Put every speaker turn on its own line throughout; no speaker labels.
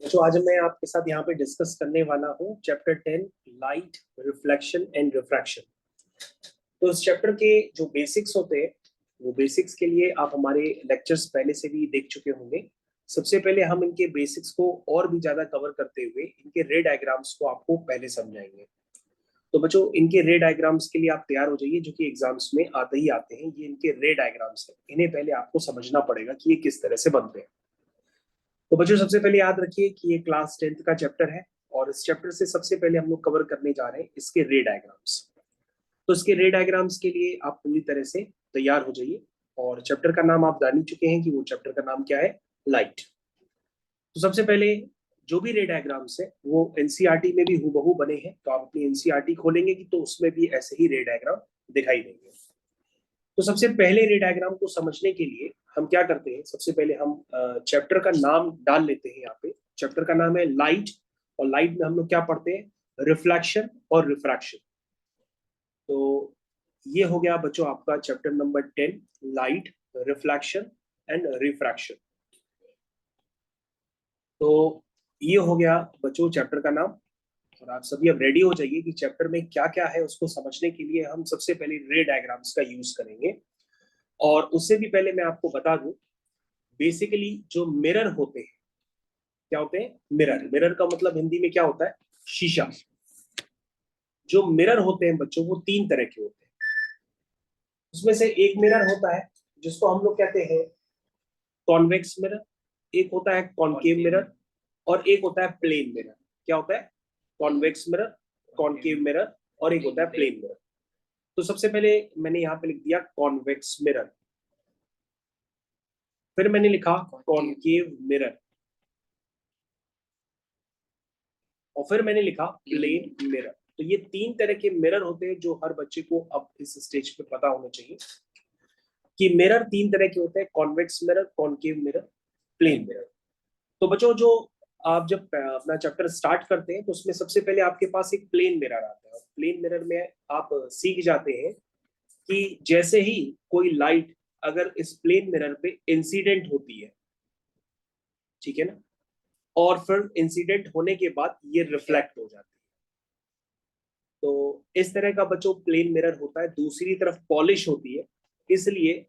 तो आज मैं आपके साथ यहाँ पे डिस्कस करने वाला हूँ chapter 10 light reflection and refraction. तो इस चैप्टर के जो बेसिक्स होते हैं वो बेसिक्स के लिए आप हमारे लेक्चर्स पहले से भी देख चुके होंगे। सबसे पहले हम इनके बेसिक्स को और भी ज्यादा कवर करते हुए इनके रे डायग्राम्स को आपको पहले समझाएंगे। तो बच्चों इनके रे डायग्राम्स के लिए आप तैयार हो जाइए, जो कि एग्जाम्स में आते ही आते हैं। ये इनके रे डायग्राम्स हैं, इन्हें पहले आपको समझना पड़ेगा कि ये किस तरह से बनते हैं। तो बच्चों सबसे पहले याद रखिए कि ये क्लास 10th का चैप्टर है और इस चैप्टर से सबसे पहले हम लोग कवर करने जा रहे हैं इसके रे डायग्राम्स। तो इसके रे डायग्राम्स के लिए आप पूरी तरह से तैयार हो जाइए। और चैप्टर का नाम आप जान ही चुके हैं कि वो चैप्टर का नाम क्या है, लाइट। तो सबसे पहले जो भी रे डायग्राम्स है वो एनसीईआरटी में भी हूबहू बने हैं। तो आप अपनी एनसीईआरटी खोलेंगे कि तो उसमें भी ऐसे ही रे डायग्राम दिखाई देंगे। तो सबसे पहले रे डायग्राम को समझने के लिए हम क्या करते हैं, सबसे पहले हम चैप्टर का नाम डाल लेते हैं। यहाँ पे चैप्टर का नाम है लाइट, और लाइट में हम लोग क्या पढ़ते हैं, रिफ्लेक्शन और रिफ्रैक्शन। तो ये हो गया बच्चों आपका chapter number 10, light reflection and refraction. तो ये हो गया बच्चों चैप्टर का नाम। और आप सभी अब रेडी हो जाइए कि चैप्टर में क्या क्या है उसको समझने के लिए हम सबसे पहले रे डायग्राम्स का यूज करेंगे। और उससे भी पहले मैं आपको बता दूं, बेसिकली जो मिरर होते हैं, क्या होते हैं, मिरर। मिरर का मतलब हिंदी में क्या होता है, शीशा। जो मिरर होते हैं बच्चों वो तीन तरह के होते हैं। उसमें से एक मिरर होता है जिसको हम लोग कहते हैं कॉन्वेक्स मिरर, एक होता है कॉनकेव मिरर, और एक होता है प्लेन मिरर। क्या होता है, कॉन्वेक्स मिरर, कॉनकेव मिरर, और एक होता है प्लेन मिरर। तो सबसे पहले मैंने यहाँ पे लिख दिया कॉन्वेक्स मिरर, फिर मैंने लिखा कॉनकेव मिरर, और फिर मैंने लिखा प्लेन मिरर। तो ये तीन तरह के मिरर होते हैं जो हर बच्चे को अब इस स्टेज पे पता होना चाहिए कि मिरर तीन तरह के होते हैं, convex mirror, concave mirror, plane mirror. तो बच्चों जो आप जब अपना चैप्टर स्टार्ट करते हैं तो उसमें सबसे पहले आपके पास एक प्लेन मिरर आता है। प्लेन मिरर में आप सीख जाते हैं कि जैसे ही कोई लाइट अगर इस प्लेन मिरर पे इंसिडेंट होती है, ठीक है ना, और फिर इंसिडेंट होने के बाद ये रिफ्लेक्ट हो जाती है। तो इस तरह का बच्चों प्लेन मिरर होता है। दूसरी तरफ पॉलिश होती है, इसलिए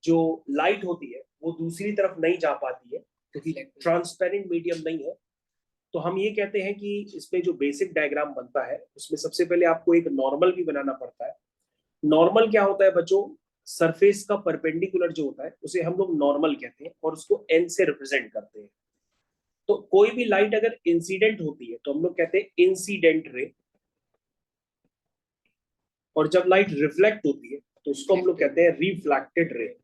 जो लाइट होती है वो दूसरी तरफ नहीं जा पाती है क्योंकि ट्रांसपेरेंट मीडियम नहीं है। तो हम ये कहते हैं कि इसमें जो बेसिक डायग्राम बनता है उसमें सबसे पहले आपको एक नॉर्मल भी बनाना पड़ता है। नॉर्मल क्या होता है बच्चों, सरफेस का परपेंडिकुलर जो होता है उसे हम लोग नॉर्मल कहते हैं और उसको एन से रिप्रेजेंट करते हैं। तो कोई भी लाइट अगर इंसिडेंट होती है तो हम लोग कहते हैं इंसिडेंट रे, और जब लाइट रिफ्लेक्ट होती है तो उसको हम लोग कहते हैं रिफ्लेक्टेड रे।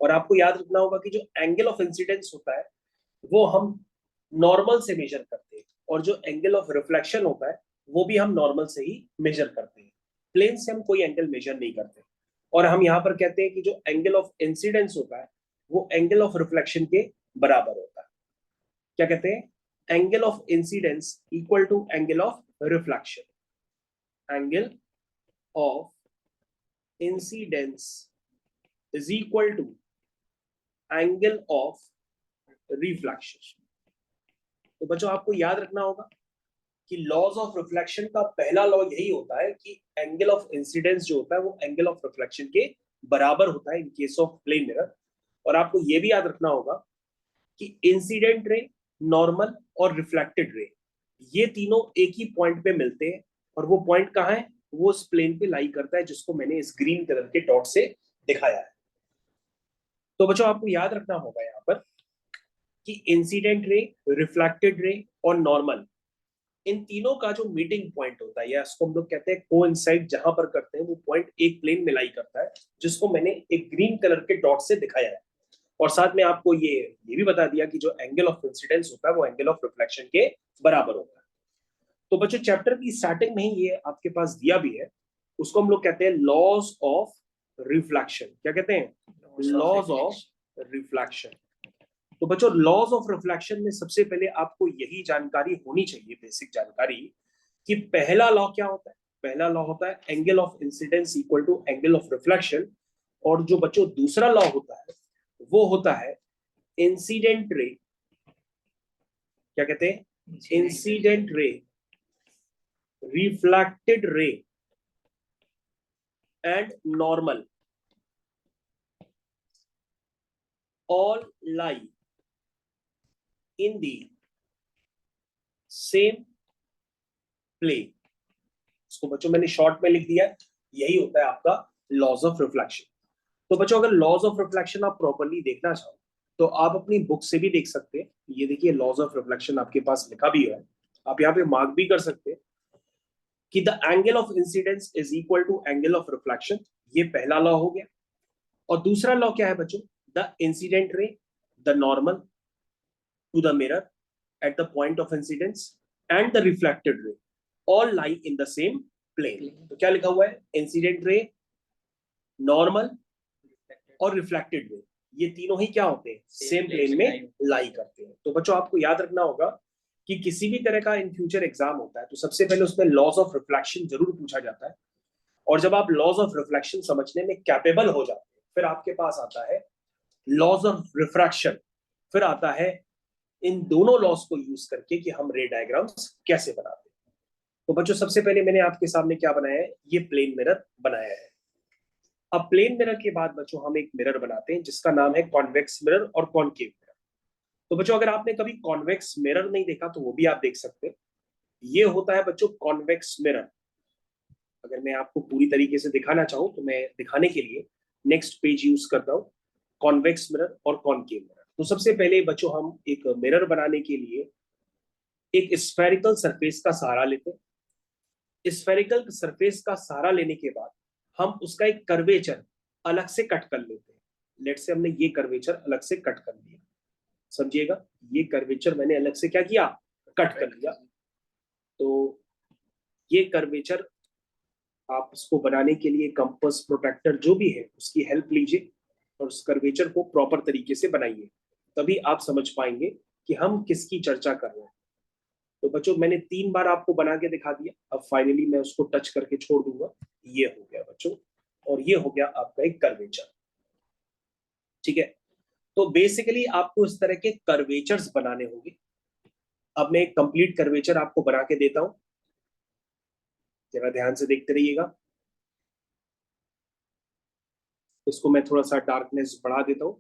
और आपको याद रखना होगा कि जो एंगल ऑफ इंसिडेंस होता है वो हम नॉर्मल से मेजर करते हैं, और जो एंगल ऑफ रिफ्लेक्शन होता है वो भी हम नॉर्मल से ही मेजर करते हैं। प्लेन से हम कोई एंगल मेजर नहीं करते। और हम यहाँ पर कहते हैं कि जो एंगल ऑफ इंसिडेंस होता है वो एंगल ऑफ रिफ्लेक्शन के बराबर होता है। क्या कहते हैं, angle of incidence equal to angle of reflection. Angle of incidence is equal to angle of reflection. तो बच्चों आपको याद रखना होगा कि लॉज ऑफ रिफ्लेक्शन का पहला लॉ यही होता है कि एंगल ऑफ इंसिडेंस जो होता है वो एंगल ऑफ रिफ्लेक्शन के बराबर होता है in case of plane mirror. और आपको यह भी याद रखना होगा कि इंसिडेंट रे, नॉर्मल और रिफ्लेक्टेड रे, ये तीनों एक ही पॉइंट पे मिलते हैं। और वो पॉइंट कहाँ है, वो इस प्लेन पे लाई करता है जिसको मैंने इस ग्रीन कलर के डॉट से दिखाया है। तो बच्चों आपको याद रखना होगा यहाँ पर कि इंसिडेंट रे, रिफ्लेक्टेड रे और नॉर्मल, इन तीनों का जो मीटिंग पॉइंट होता है या इसको हम लोग कहते हैं कोइंसाइड, जहां पर करते हैं वो पॉइंट एक प्लेन में लाई करता है जिसको मैंने एक ग्रीन कलर के डॉट से दिखाया है। और साथ में आपको ये भी बता दिया कि जो एंगल ऑफ इंसिडेंस होता है वो एंगल ऑफ रिफ्लेक्शन के बराबर होता है। तो बच्चों चैप्टर की स्टार्टिंग में ही ये आपके पास दिया भी है, उसको हम लोग कहते हैं लॉज ऑफ रिफ्लेक्शन। क्या कहते हैं, लॉज ऑफ रिफ्लेक्शन। तो बच्चों लॉज ऑफ रिफ्लेक्शन में सबसे पहले आपको यही जानकारी होनी चाहिए, बेसिक जानकारी, कि पहला लॉ क्या होता है। पहला लॉ होता है angle of incidence equal to angle of reflection. और जो बच्चों दूसरा लॉ होता है वो होता है इंसिडेंट रे क्या कहते हैं, incident ray, reflected ray and normal all lie in the same plane। इसको बच्चों मैंने शॉर्ट में लिख दिया है, यही होता है आपका लॉज ऑफ रिफ्लेक्शन। तो बच्चों अगर लॉज ऑफ रिफ्लेक्शन आप प्रॉपर्ली देखना चाहो तो आप अपनी बुक से भी देख सकते हैं। ये देखिए लॉज ऑफ रिफ्लेक्शन आपके पास लिखा भी है, आप यहाँ पे मार्क भी कर सकते हैं कि the angle of incidence is equal to angle of reflection. ये पहला लॉ हो गया। और दूसरा लॉ क्या है बच्चों, the incident ray, the normal to the mirror at the point of incidence and the reflected ray all lie in the same plane। तो क्या लिखा हुआ है, इंसिडेंट रे, नॉर्मल और रिफ्लेक्टेड रे, ये तीनों ही क्या होते हैं, सेम प्लेन में लाई करते हैं। तो बच्चों आपको याद रखना होगा कि किसी भी तरह का इन फ्यूचर एग्जाम होता है तो सबसे पहले उसमें लॉज ऑफ रिफ्लेक्शन जरूर पूछा जाता है। और जब आप लॉज ऑफ रिफ्लेक्शन समझने में कैपेबल हो जाते हैं फिर आपके पास आता है लॉज ऑफ रिफ्रैक्शन, फिर आता है इन दोनों लॉस को यूज करके कि हम रे डायग्राम्स कैसे बनाते हैं। तो बच्चों सबसे पहले मैंने आपके सामने क्या बनाया है, ये प्लेन मिरर बनाया है। अब प्लेन मिरर के बाद बच्चों हम एक मिरर बनाते हैं जिसका नाम है कॉन्वेक्स मिरर और कॉनकेव मिरर। तो बच्चों अगर आपने कभी कॉन्वेक्स मिरर नहीं देखा तो वो भी आप देख सकते हैं। ये होता है बच्चों कॉन्वेक्स मिरर। अगर मैं आपको पूरी तरीके से दिखाना चाहूँ तो मैं दिखाने के लिए नेक्स्ट पेज यूज करता हूँ, कॉन्वेक्स मिरर और कॉनकेव मिरर। तो सबसे पहले बच्चों हम एक मिरर बनाने के लिए एक स्फेरिकल सरफेस का सहारा लेते हैं। स्फेरिकल सरफेस का सहारा लेने के बाद हम उसका एक कर्वेचर अलग से कट कर लेते हैं। लेट से हमने ये कर्वेचर अलग से कट कर लिया, समझिएगा, ये कर्वेचर मैंने अलग से क्या किया, कट कर लिया। तो ये कर्वेचर आप इसको बनाने के लिए कंपास प्रोट्रैक्टर जो भी है उसकी हेल्प लीजिए और उस कर्वेचर को प्रॉपर तरीके से बनाइए, तभी आप समझ पाएंगे कि हम किसकी चर्चा कर रहे हैं। तो बच्चों मैंने 3 बार आपको बना के दिखा दिया, अब फाइनली मैं उसको टच करके छोड़ दूंगा। ये हो गया बच्चों, और ये हो गया आपका एक कर्वेचर। ठीक है, तो बेसिकली आपको इस तरह के कर्वेचर्स बनाने होंगे। अब मैं एक कंप्लीट कर्वेचर आपको बना के देता हूं, जरा ध्यान से देखते रहिएगा। इसको मैं थोड़ा सा डार्कनेस बढ़ा देता हूं।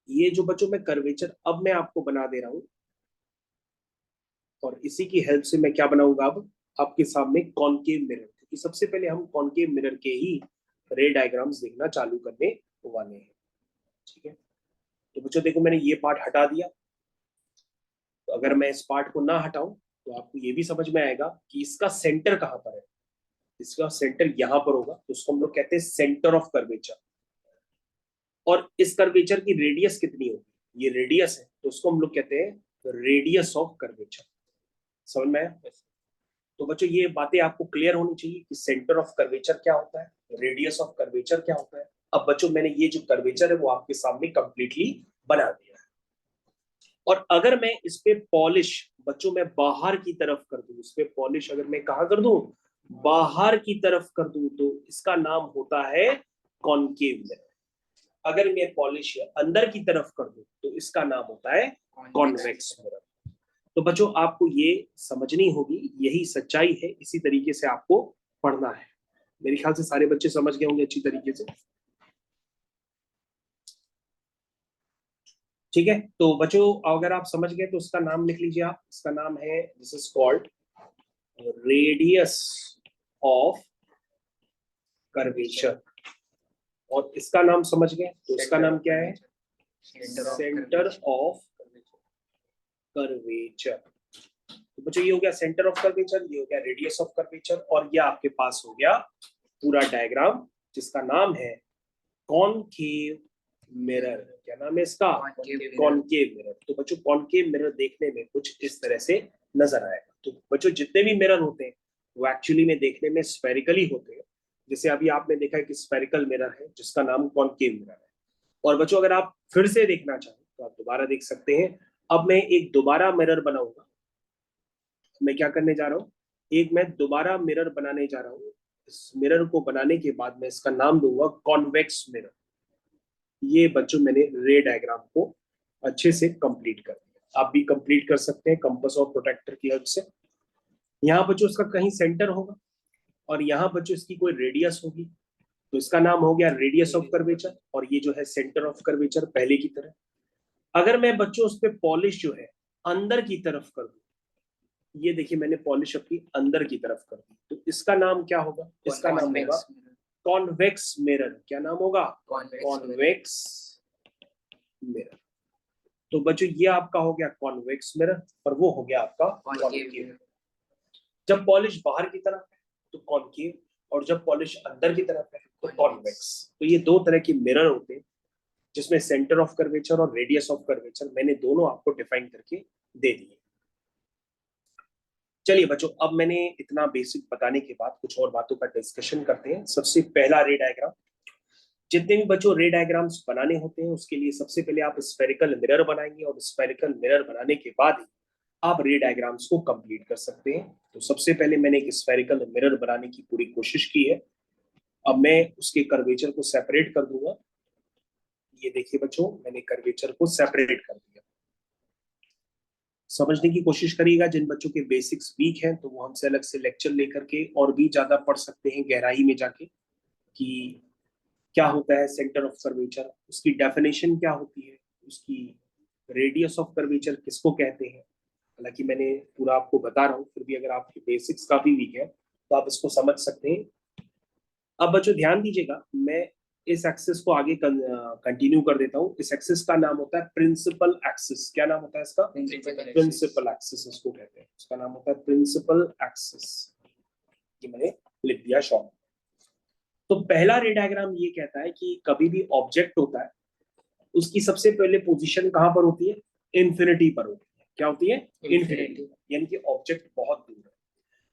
ये जो बच्चों मैं कर्वेचर अब मैं आपको बना दे रहा हूं, और इसी की हेल्प से मैं क्या बनाऊंगा अब आपके सामने कॉनकेव मिरर, क्योंकि सबसे पहले हम कॉनकेव मिरर के ही रे डायग्राम्स देखना चालू करने वाले हैं। ठीक है, तो बच्चों देखो मैंने ये पार्ट हटा दिया। तो अगर मैं इस पार्ट को ना हटाऊं तो आपको ये भी समझ में आएगा कि इसका सेंटर कहां पर है। इसका सेंटर यहां पर होगा, तो उसको हम लोग कहते हैं सेंटर ऑफ कर्वेचर। और इस कर्वेचर की रेडियस कितनी होगी, ये रेडियस है, तो उसको हम लोग कहते हैं रेडियस ऑफ कर्वेचर। समझ में आया? तो बच्चों ये बातें आपको क्लियर होनी चाहिए कि सेंटर ऑफ कर्वेचर क्या होता है, रेडियस ऑफ कर्वेचर क्या होता है। अब बच्चों मैंने ये जो कर्वेचर है वो आपके सामने कंप्लीटली बना दिया है। और अगर मैं इस पे पॉलिश बच्चों मैं बाहर की तरफ कर दूं, इस पे पॉलिश अगर मैं कहा कर दूं, बाहर की तरफ कर दूं, तो इसका नाम होता है कॉनकेव मिरर। अगर मैं पॉलिश अंदर की तरफ कर दूं तो इसका नाम होता है कॉन्वेक्स मिरर। तो बच्चों आपको ये समझनी होगी, यही सच्चाई है, इसी तरीके से आपको पढ़ना है। मेरे ख्याल से सारे बच्चे समझ गए होंगे अच्छी तरीके से। ठीक है, तो बच्चों अगर आप समझ गए तो उसका नाम लिख लीजिए आप। इसका नाम है, this is called radius of curvature. और इसका नाम समझ गए तो इसका नाम क्या है, सेंटर ऑफ कर्वेचर। तो बच्चों ये हो गया सेंटर ऑफ कर्वेचर, ये हो गया रेडियस ऑफ कर्वेचर, और ये आपके पास हो गया पूरा डायग्राम जिसका नाम है कॉनकेव मिरर। क्या नाम है इसका, कॉनकेव मिरर। तो बच्चों कॉनकेव मिरर देखने में कुछ इस तरह से नजर आएगा। तो बच्चों जितने भी मिरर होते हैं वो एक्चुअली में देखने में स्फेरिकली होते हैं। जैसे अभी आपने देखा है कि स्फेरिकल मिरर है जिसका नाम कॉनकेव मिरर है। और बच्चों अगर आप फिर से देखना चाहें तो आप दोबारा देख सकते हैं। अब मैं एक दोबारा मिरर बनाऊंगा। मैं क्या करने जा रहा हूँ, एक मैं दोबारा मिरर बनाने जा रहा हूँ। इस मिरर को बनाने के बाद मैं इसका नाम दूंगा कॉन्वेक्स मिरर। ये बच्चों मैंने रे डायग्राम को अच्छे से कंप्लीट कर दिया। आप भी कंप्लीट कर सकते हैं कंपास और प्रोटेक्टर की हेल्प से। यहाँ बच्चों इसका कहीं सेंटर होगा और यहाँ बच्चों इसकी कोई रेडियस होगी, तो इसका नाम हो गया रेडियस ऑफ कर्वेचर, और ये जो है सेंटर ऑफ कर्वेचर पहले की तरह। अगर मैं बच्चों उस पर पॉलिश जो है अंदर की तरफ कर दूं, ये देखिए मैंने पॉलिश अपनी अंदर की तरफ कर दी, तो इसका नाम क्या होगा? इसका नाम होगा कॉन्वेक्स मिरर। क्या नाम होगा? Convex mirror. तो बच्चों ये आपका हो गया कॉन्वेक्स मिरर और वो हो गया आपका कॉन्केव। जब पॉलिश बाहर की तरफ है तो कॉन्केव, और जब पॉलिश अंदर की तरफ है तो कॉन्वेक्स। तो ये दो तरह के मिरर होते हैं जिसमें सेंटर ऑफ कर्वेचर और रेडियस ऑफ कर्वेचर मैंने दोनों आपको डिफाइन करके दे दिए। चलिए बच्चों, अब मैंने इतना बेसिक बताने के बाद कुछ और बातों का डिस्कशन करते हैं। सबसे पहला रे डायग्राम, जितने भी बच्चों रे डायग्राम्स बनाने होते हैं उसके लिए सबसे पहले आप स्फेरिकल मिरर बनाएंगे, और स्फेरिकल मिरर बनाने के बाद ही आप रे डायग्राम्स को कंप्लीट कर सकते हैं। तो सबसे पहले मैंने एक स्फेरिकल मिरर बनाने की पूरी कोशिश की है। अब मैं उसके कर्वेचर को सेपरेट कर दूंगा। ये देखिए बच्चों, मैंने कर्वेचर को सेपरेट कर दिया। समझने की कोशिश करिएगा, जिन बच्चों के बेसिक्स वीक हैं तो वो हमसे अलग से लेक्चर लेकर के और भी ज्यादा पढ़ सकते हैं गहराई में जाके कि क्या होता है सेंटर ऑफ कर्वेचर, उसकी डेफिनेशन क्या होती है, उसकी रेडियस ऑफ कर्वेचर किसको कहते हैं। हालांकि मैंने पूरा आपको बता रहा हूँ, फिर भी अगर आपके बेसिक्स काफी वीक है तो आप इसको समझ सकते हैं। अब बच्चों ध्यान दीजिएगा, मैं इस एक्सिस को आगे कंटिन्यू कर देता हूँ। इस एक्सिस का नाम होता है प्रिंसिपल एक्सिस। क्या नाम होता है इसका? प्रिंसिपल एक्सिस इसको कहते हैं। इसका नाम होता है प्रिंसिपल एक्सिस। ये मैंने लिख दिया शॉर्ट। तो पहला रे डायग्राम ये कहता है कि कभी भी ऑब्जेक्ट होता है उसकी सबसे पहले पोजीशन कहां पर होती है? इन्फिनिटी पर होती है। क्या होती है? इन्फिनिटी, यानी कि ऑब्जेक्ट बहुत दूर है।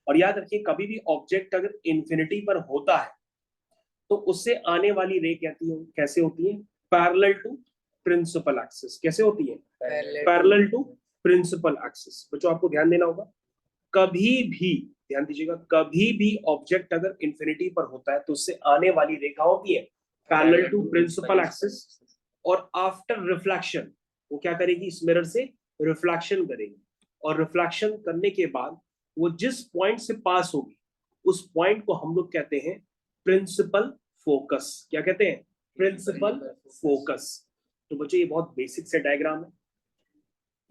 और याद रखिए, कभी भी ऑब्जेक्ट अगर इन्फिनिटी पर होता है तो उससे आने वाली रे कैसे होती है? Parallel to principal axis. कैसे होती है? Parallel to principal axis. बच्चों आपको ध्यान देना होगा, कभी भी ध्यान दीजिएगा, कभी भी ऑब्जेक्ट अगर इंफिनिटी पर होता है तो उससे आने वाली रेखा होती है पैरेलल टू प्रिंसिपल एक्सिस। और आफ्टर रिफ्लेक्शन वो क्या करेगी? इस मिरर से रिफ्लेक्शन करेगी, और रिफ्लेक्शन करने के बाद वो जिस पॉइंट से पास होगी उस पॉइंट को हम लोग कहते हैं प्रिंसिपल फोकस। क्या कहते हैं? Principal focus. तो बच्चों ये बहुत बेसिक से डायग्राम है।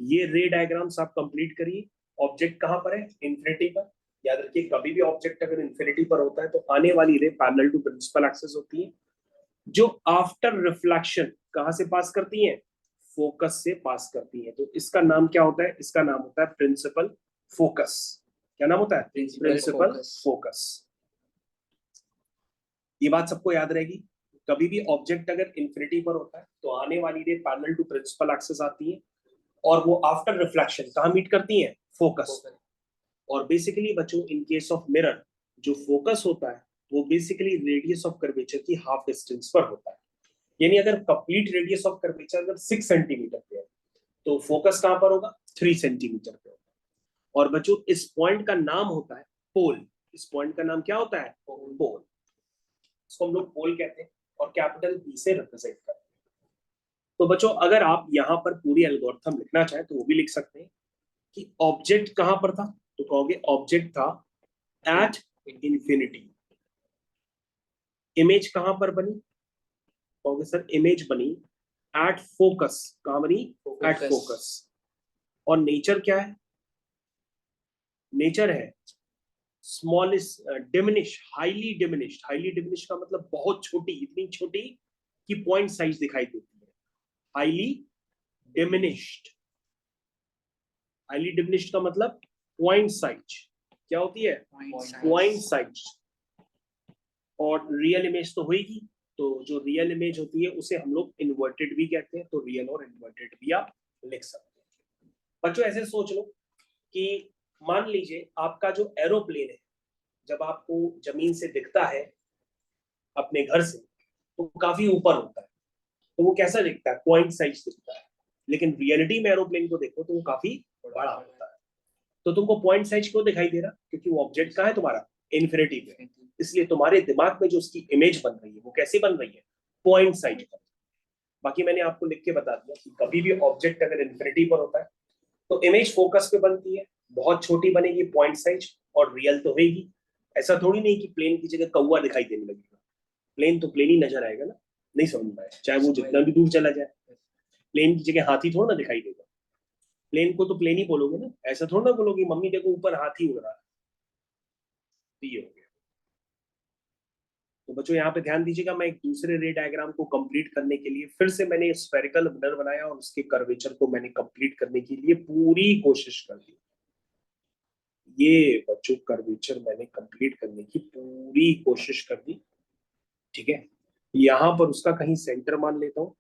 ये रे डायग्राम्स आप कंप्लीट करिए। ऑब्जेक्ट कहां पर है? इंफिनिटी पर। याद रखिए, कभी भी ऑब्जेक्ट अगर इंफिनिटी पर होता है तो आने वाली ray parallel to principal axis होती है, जो आफ्टर रिफ्लेक्शन कहां से पास करती है? फोकस से पास करती है। तो इसका नाम क्या होता है? इसका नाम होता है प्रिंसिपल फोकस। क्या नाम होता है? Principal focus. ये बात सबको याद रहेगी, कभी भी ऑब्जेक्ट अगर इंफिनिटी पर होता है तो आने वाली ray parallel to principal axis आती है, और वो आफ्टर रिफ्लेक्शन कहां मीट करती है? फोकस। और बेसिकली बच्चों इन केस ऑफ मिरर जो फोकस होता है वो बेसिकली रेडियस ऑफ कर्वेचर की हाफ डिस्टेंस पर होता है। यानी अगर कंप्लीट रेडियस ऑफ कर्वेचर अगर 6 सेंटीमीटर पे है तो फोकस कहां पर होगा? 3 सेंटीमीटर पे होगा। और बच्चों इस पॉइंट का नाम होता है पोल। इस पॉइंट का नाम क्या होता है? पोल। इसको हम लोग पोल कहते हैं और कैपिटल पी से रिप्रेजेंट करते हैं। तो बच्चों अगर आप यहाँ पर पूरी एल्गोरिथम लिखना चाहें तो वो भी लिख सकते हैं कि ऑब्जेक्ट कहां पर था, तो कहोगे ऑब्जेक्ट था एट इंफिनिटी। इमेज कहां पर बनी? कहोगे सर इमेज बनी एट फोकस। कहां बनी? At focus. और नेचर क्या है? नेचर है smallest diminish, highly diminished. Highly diminished का मतलब बहुत छोटी, इतनी छोटी कि पॉइंट साइज दिखाई देती है। Highly diminished. हाईली डिमिनिश्ड का मतलब पॉइंट साइज क्या होती है? Point size. और रियल इमेज तो होगी, तो जो रियल इमेज होती है उसे हम लोग इन्वर्टेड भी कहते हैं। तो रियल और इन्वर्टेड भी आप लिख सकते हैं। बच्चों ऐसे सोच लो कि मान लीजिए आपका जो एरोप्लेन है जब आपको जमीन से दिखता है अपने घर से तो काफी ऊपर होता है, तो वो कैसा दिखता है? पॉइंट साइज दिखता है। लेकिन रियलिटी में एरोप्लेन को देखो तो वो काफी बड़ा होता है। तो तुमको पॉइंट साइज क्यों दिखाई दे रहा? क्योंकि वो ऑब्जेक्ट कहाँ है तुम्हारा? इन्फिनिटी पे। इसलिए तुम्हारे दिमाग में जो उसकी इमेज बन रही है वो कैसी बन रही है? पॉइंट साइज पर। बाकी मैंने आपको लिख के बता दिया कि कभी भी ऑब्जेक्ट अगर इन्फिनिटी पर होता है तो इमेज फोकस पे बनती है, बहुत छोटी बनेगी पॉइंट साइज, और रियल तो होगी। ऐसा थोड़ी नहीं कि प्लेन की जगह कौवा दिखाई देने लगेगा, प्लेन तो प्लेन ही नजर आएगा ना। नहीं समझ में आया, चाहे वो जितना भी दूर चला जाए, प्लेन की जगह हाथी थोड़ा ना दिखाई देगा। प्लेन को तो प्लेन ही बोलोगे ना, ऐसा थोड़ा ना बोलोगे मम्मी देखो ऊपर हाथी उड़ रहा है। तो ये हो गया। तो बच्चों यहाँ पे ध्यान दीजिएगा, मैं एक दूसरे रे डायग्राम को कंप्लीट करने के लिए फिर से मैंने स्फेरिकल मिरर बनाया और उसके कर्वेचर को मैंने कंप्लीट करने के लिए पूरी कोशिश कर दी। ये बच्चों कर्वेचर मैंने कंप्लीट करने की पूरी कोशिश कर दी, ठीक है। यहां पर उसका कहीं सेंटर मान लेता हूं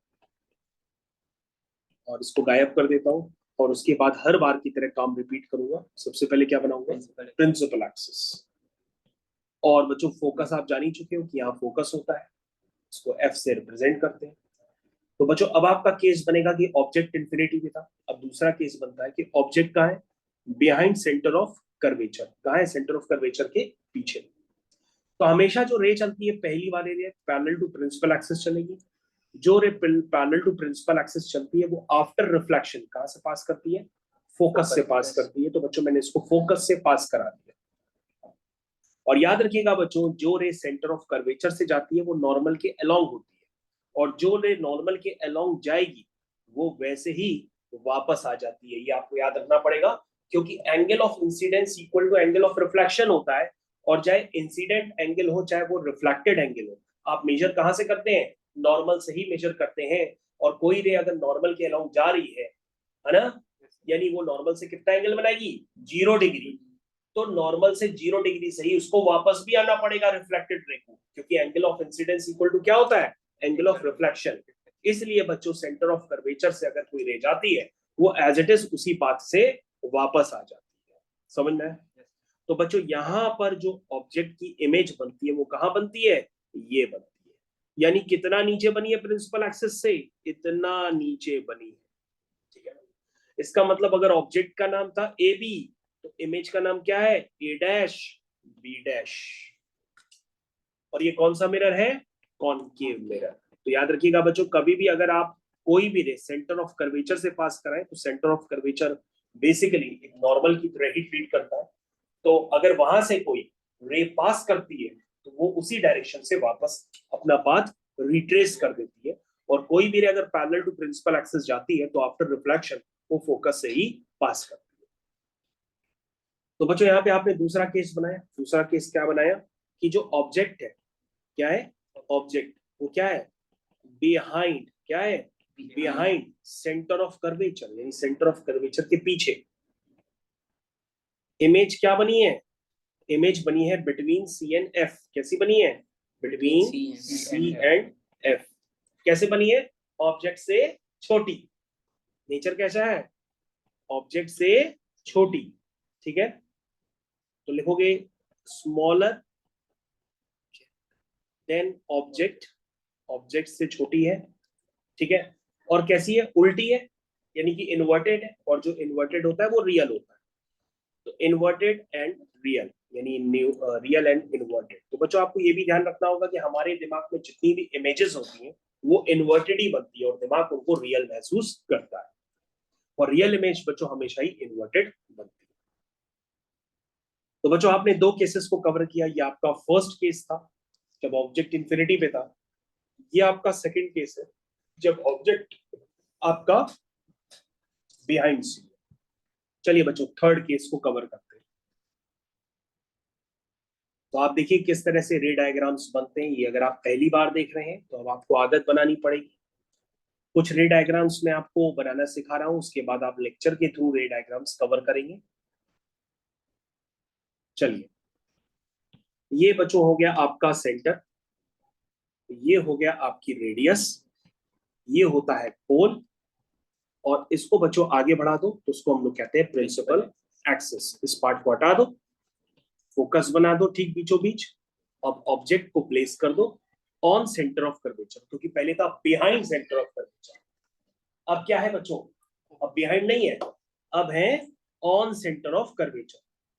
और इसको गायब कर देता हूं, और उसके बाद हर बार की तरह काम रिपीट करूंगा। सबसे पहले क्या बनाऊंगा, प्रिंसिपल एक्सिस। और बच्चों फोकस आप जान ही चुके हो कि यहाँ फोकस होता है, इसको एफ से रिप्रेजेंट करते हैं। तो बच्चों अब आपका केस बनेगा कि ऑब्जेक्ट इंफिनिटी पे था, अब दूसरा केस बनता है कि ऑब्जेक्ट कहाँ है, बिहाइंड सेंटर ऑफ कर्वेचर। कहाँ है, सेंटर ऑफ कर्वेचर के पीछे। तो हमेशा जो रे चलती है पहली वाली ray parallel to principal axis चलेगी। जो ray parallel to principal axis चलती है वो आफ्टर रिफ्लेक्शन कहां से पास करती है, फोकस से पास करती है। तो बच्चों मैंने इसको फोकस से पास करा दिया। और याद रखिएगा बच्चों, जो रे सेंटर ऑफ कर्वेचर से जाती है वो नॉर्मल के अलोंग होती है, और जो रे नॉर्मल के अलोंग जाएगी वो वैसे ही वापस आ जाती है। ये आपको याद रखना पड़ेगा, क्योंकि angle of incidence equal to angle of reflection होता है। और चाहे इंसिडेंट एंगल हो चाहे वो रिफ्लेक्टेड एंगल हो, आप मेजर कहां से करते हैं, नॉर्मल से ही मेजर करते हैं। और कोई रे अगर नॉर्मल के अलोंग जा रही है ना, यानी वो नॉर्मल से कितना एंगल बनाएगी, 0 डिग्री। तो नॉर्मल से 0 डिग्री से ही उसको वापस भी आना पड़ेगा रिफ्लेक्टेड रे को, क्योंकि angle of incidence equal to क्या होता है, एंगल ऑफ रिफ्लेक्शन। इसलिए बच्चों सेंटर ऑफ कर्वेचर से अगर कोई रे जाती है वो एज इट इज उसी पाथ से वापस आ जाती है। समझ में? तो बच्चों यहां पर जो ऑब्जेक्ट की इमेज बनती है वो कहां बनती है, ये बनती है। यानी कितना नीचे बनी है प्रिंसिपल एक्सिस से, इतना नीचे बनी है, ठीक है। इसका मतलब अगर ऑब्जेक्ट का नाम था ए बी, तो इमेज का नाम क्या है, ए डैश बी डैश। और ये कौन सा मिरर है, कॉनकेव मिरर। तो याद रखिएगा बच्चों, कभी भी अगर आप कोई भी रे सेंटर ऑफ कर्वेचर से पास कराएं तो सेंटर ऑफ कर्वेचर बेसिकली एक नॉर्मल की तरह ही ट्रीट करता है। तो अगर वहां से कोई रे पास करती है तो वो उसी डायरेक्शन से वापस अपना पाथ रिट्रेस कर देती है। और कोई भी रे अगर पैरेलल टू प्रिंसिपल एक्सिस जाती है तो आफ्टर रिफ्लेक्शन वो फोकस से ही पास करती है। तो बच्चों यहाँ पे आपने दूसरा केस बनाया। दूसरा केस क्या बनाया कि जो ऑब्जेक्ट है, क्या है ऑब्जेक्ट, वो क्या है, बिहाइंड, क्या है, बिहाइंड सेंटर ऑफ कर्वेचर, यानी सेंटर ऑफ कर्वेचर के पीछे। इमेज क्या बनी है, इमेज बनी है बिटवीन सी एंड एफ। कैसी बनी है, बिटवीन सी एंड एफ। कैसे बनी है, ऑब्जेक्ट से छोटी। नेचर कैसा है, ऑब्जेक्ट से छोटी, ठीक है। तो लिखोगे स्मॉलर देन ऑब्जेक्ट, ऑब्जेक्ट से छोटी है, ठीक है। और कैसी है, उल्टी है, यानी कि इन्वर्टेड है। और जो इन्वर्टेड होता है वो रियल होता है। तो इन्वर्टेड एंड रियल, यानी रियल एंड इन्वर्टेड। तो बच्चों आपको ये भी ध्यान रखना होगा कि हमारे दिमाग में जितनी भी इमेजेस होती हैं वो इन्वर्टेड ही बनती है और दिमाग उनको रियल महसूस करता है। और रियल इमेज बच्चों हमेशा ही इन्वर्टेड बनती है। तो बच्चों आपने दो केसेस को कवर किया। ये आपका फर्स्ट केस था जब ऑब्जेक्ट इंफिनिटी पे था। ये आपका सेकंड केस है जब ऑब्जेक्ट आपका बिहाइंड सी। चलिए बच्चों थर्ड केस को कवर करते हैं। तो आप देखिए किस तरह से रे डायग्राम्स बनते हैं। ये अगर आप पहली बार देख रहे हैं तो अब आपको आदत बनानी पड़ेगी। कुछ रे डायग्राम्स मैं आपको बनाना सिखा रहा हूं, उसके बाद आप लेक्चर के थ्रू रे डायग्राम्स कवर करेंगे। चलिए, ये बच्चों हो गया आपका सेंटर, ये हो गया आपकी रेडियस, ये होता है पोल, और इसको बच्चों आगे बढ़ा दो तो उसको हम लोग कहते हैं प्रिंसिपल एक्सिस। इस पार्ट को हटा दो, फोकस बना दो ठीक बीचों बीच। अब ऑब्जेक्ट को प्लेस कर दो ऑन सेंटर ऑफ कर्वेचर, क्योंकि पहले था बिहाइंड सेंटर ऑफ कर्वेचर। अब क्या है बच्चों, अब बिहाइंड नहीं है, अब है ऑन सेंटर ऑफ कर्वेचर,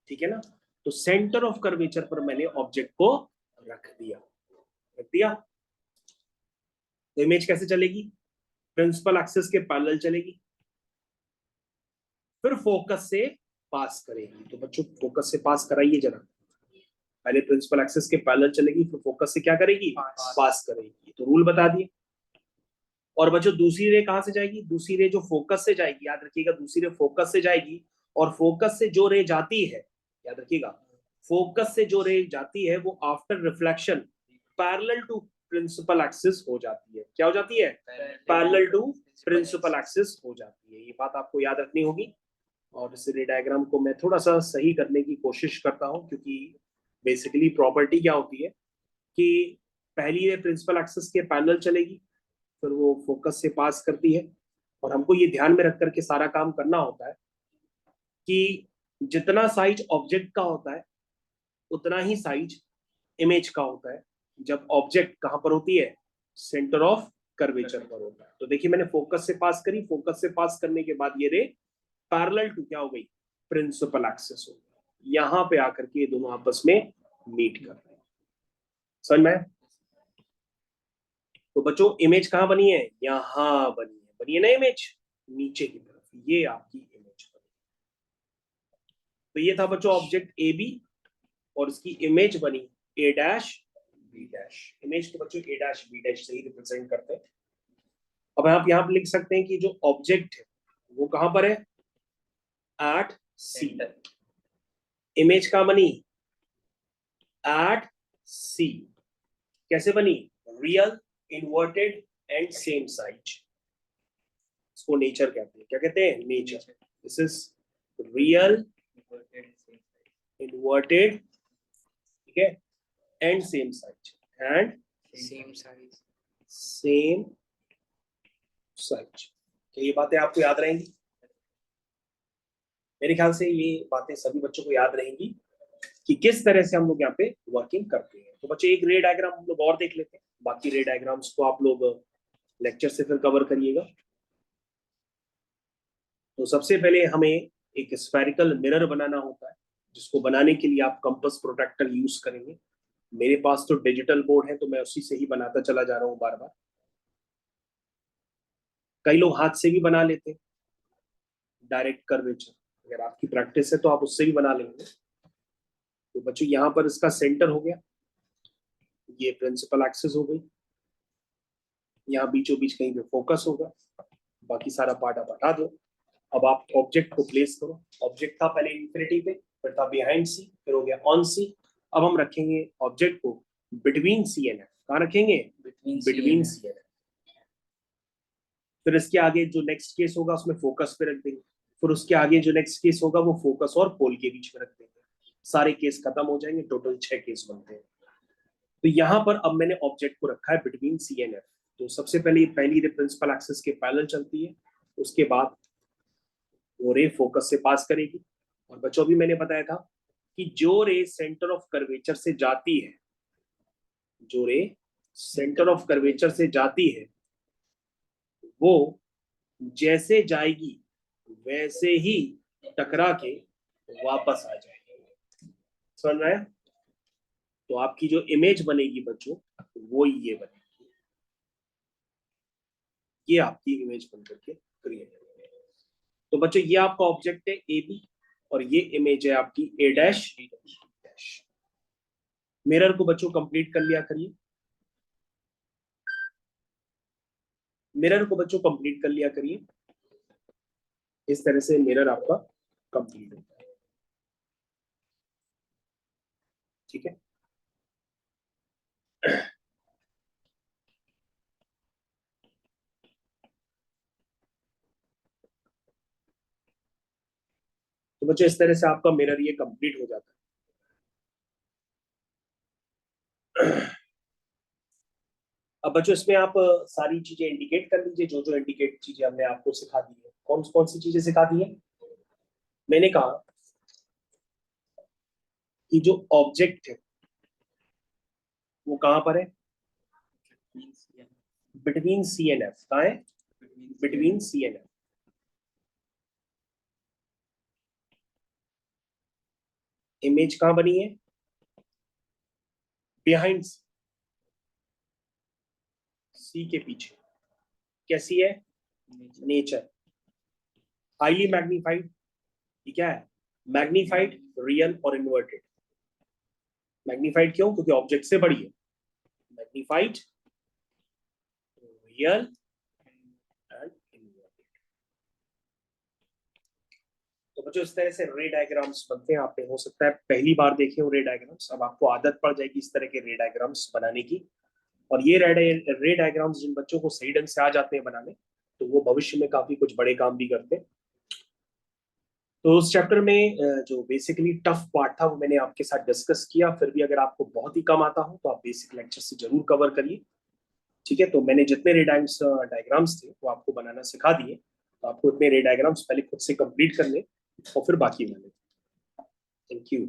ठीक है ना। तो सेंटर ऑफ कर्वेचर पर मैंने ऑब्जेक्ट को रख दिया, रख दिया। तो इमेज कैसे चलेगी, प्रिंसिपल एक्सिस के पैरेलल चलेगी, फिर फोकस से पास करेगी। तो बच्चों फोकस से पास कराइए जरा, पहले प्रिंसिपल एक्सिस के पैरेलल चलेगी, फिर फोकस से क्या करेगी, पास करेगी। तो रूल बता दिए। और बच्चों दूसरी रे कहां से जाएगी, दूसरी रे जो फोकस से जाएगी, याद रखिएगा दूसरी रे फोकस से जाएगी, और फोकस से जो रे जाती है, याद रखिएगा फोकस से जो रे जाती है वो after reflection parallel to principal axis हो जाती है। क्या हो जाती है, पैरेलल टू प्रिंसिपल एक्सिस हो जाती है। ये बात आपको याद रखनी होगी। और इस रे डायग्राम को मैं थोड़ा सा सही करने की कोशिश करता हूँ, क्योंकि बेसिकली प्रॉपर्टी क्या होती है कि पहली रे प्रिंसिपल एक्सिस के पैरेलल चलेगी, फिर वो फोकस से पास करती है, और हमको ये ध्यान में रख करके सारा काम करना होता है कि जितना साइज ऑब्जेक्ट का होता है उतना ही साइज इमेज का होता है जब ऑब्जेक्ट कहां पर होती है, सेंटर ऑफ कर्वेचर पर होता है। तो देखिए मैंने फोकस से पास करी, फोकस से पास करने के बाद ये रे पैरेलल टू क्या हो गई, प्रिंसिपल एक्सिस हो गई। यहां पे आकर के ये दोनों आपस में मीट कर रहे हैं। समझ में? तो बच्चों इमेज कहां बनी है, यहां बनी है ना इमेज, नीचे की तरफ ये आपकी इमेज बनी। तो ये था बच्चों ऑब्जेक्ट ए बी, और इसकी इमेज बनी ए डैश बी डैश। इमेज को बच्चों ए डैश बी डैश से ही रिप्रेजेंट करते हैं। अब आप यहां पर लिख सकते हैं कि जो ऑब्जेक्ट है वो कहां पर है, एट सी। इमेज कहां बनी, एट सी। कैसे बनी, real, inverted and same size. इसको नेचर कहते हैं। क्या कहते हैं, nature. This is real, inverted, ठीक है, and same size, and
same size,
same size. तो ये बातें आपको याद रहेंगी, मेरे ख्याल से ये बातें सभी बच्चों को याद रहेंगी कि किस तरह से हम लोग यहाँ पे वर्किंग करते हैं। तो बच्चे एक रे डायग्राम हम लोग और देख लेते हैं, बाकी रे डायग्राम्स को आप लोग लेक्चर से फिर कवर करिएगा। तो सबसे पहले हमें एक स्फेरिकल मिरर बनाना होता है, जिसको बनाने के लिए आप कंपास प्रोट्रैक्टर यूज करेंगे। मेरे पास तो डिजिटल बोर्ड है तो मैं उसी से ही बनाता चला जा रहा हूँ बार बार। कई लोग हाथ से भी बना लेते हैं डायरेक्ट कर्वेचर, अगर आपकी प्रैक्टिस है तो आप उससे भी बना लेंगे। तो बच्चों यहाँ पर इसका सेंटर हो गया, ये प्रिंसिपल एक्सिस हो गई, यहाँ बीचों बीच कहीं पे फोकस होगा, बाकी सारा पार्ट आप हटा दो। अब आप ऑब्जेक्ट को प्लेस करो। ऑब्जेक्ट था पहले इंफिनिटी पे, फिर था बिहाइंड सी, फिर हो गया ऑन सी। अब हम रखेंगे ऑब्जेक्ट को बिटवीन सी एंड एफ। कहाँ रखेंगे, बिटवीन सी एंड एफ। फिर इसके आगे जो नेक्स्ट केस होगा उसमें फोकस पे रख देंगे, फिर उसके आगे जो नेक्स्ट केस होगा वो फोकस और पोल के बीच में रख देंगे। सारे केस खत्म हो जाएंगे, टोटल 6 केस बनते हैं। तो यहाँ पर अब मैंने ऑब्जेक्ट को रखा है बिटवीन सी एंड एफ। तो सबसे पहले पहली रे प्रिंसिपल एक्सिस के पैरेलल चलती है, उसके बाद वो रे फोकस से पास करेगी। और बच्चों भी मैंने बताया था कि जो रे सेंटर ऑफ कर्वेचर से जाती है, जो रे सेंटर ऑफ कर्वेचर से जाती है वो जैसे जाएगी वैसे ही टकरा के वापस आ जाएगी। समझ रहे हैं? तो आपकी जो इमेज बनेगी बच्चों वो ये बनेगी, ये आपकी इमेज बन करके क्रिएट होगी। तो बच्चों ये आपका ऑब्जेक्ट है ए बी, और ये इमेज है आपकी ए डैश बी डैश। मिरर को बच्चों कंप्लीट कर लिया करिए, मिरर को बच्चों कंप्लीट कर लिया करिए। इस तरह से मिरर आपका कंप्लीट होता है, ठीक है। तो बच्चों इस तरह से आपका मिरर ये कंप्लीट हो जाता है। अब बच्चों इसमें आप सारी चीजें इंडिकेट कर लीजिए, जो जो इंडिकेट चीजें हमने आपको सिखा दी है। कौन कौन सी चीजें सिखा दी है, मैंने कहा कि जो ऑब्जेक्ट है वो कहां पर है, बिटवीन सी एंड एफ। कहां है, between C and F. Image कहां बनी है, बिहाइंड सी के पीछे। कैसी है, नेचर। हाईली मैग्नीफाइड, ये क्या है? मैग्नीफाइड, रियल और इन्वर्टेड। मैग्नीफाइड क्यों? क्योंकि ऑब्जेक्ट से बड़ी है। Magnified, real and inverted. तो बच्चों इस तरह से रे डायग्राम्स बनते हैं। आपने हो सकता है पहली बार देखे हो रे डायग्राम्स, अब आपको आदत पड़ जाएगी इस तरह के रे डायग्राम्स बनाने की। और ये रे डायग्राम्स जिन बच्चों को सही ढंग से आ जाते हैं बनाने, तो वो भविष्य में काफी कुछ बड़े काम भी करते हैं। तो उस चैप्टर में जो बेसिकली टफ पार्ट था वो मैंने आपके साथ डिस्कस किया। फिर भी अगर आपको बहुत ही कम आता हो तो आप बेसिक लेक्चर से जरूर कवर करिए, ठीक है। तो मैंने जितने रे डायग्राम्स थे वो आपको बनाना सिखा दिए। तो आपको इतने रे डायग्राम्स पहले खुद से कंप्लीट करने और फिर बाकी बनाने। Thank you.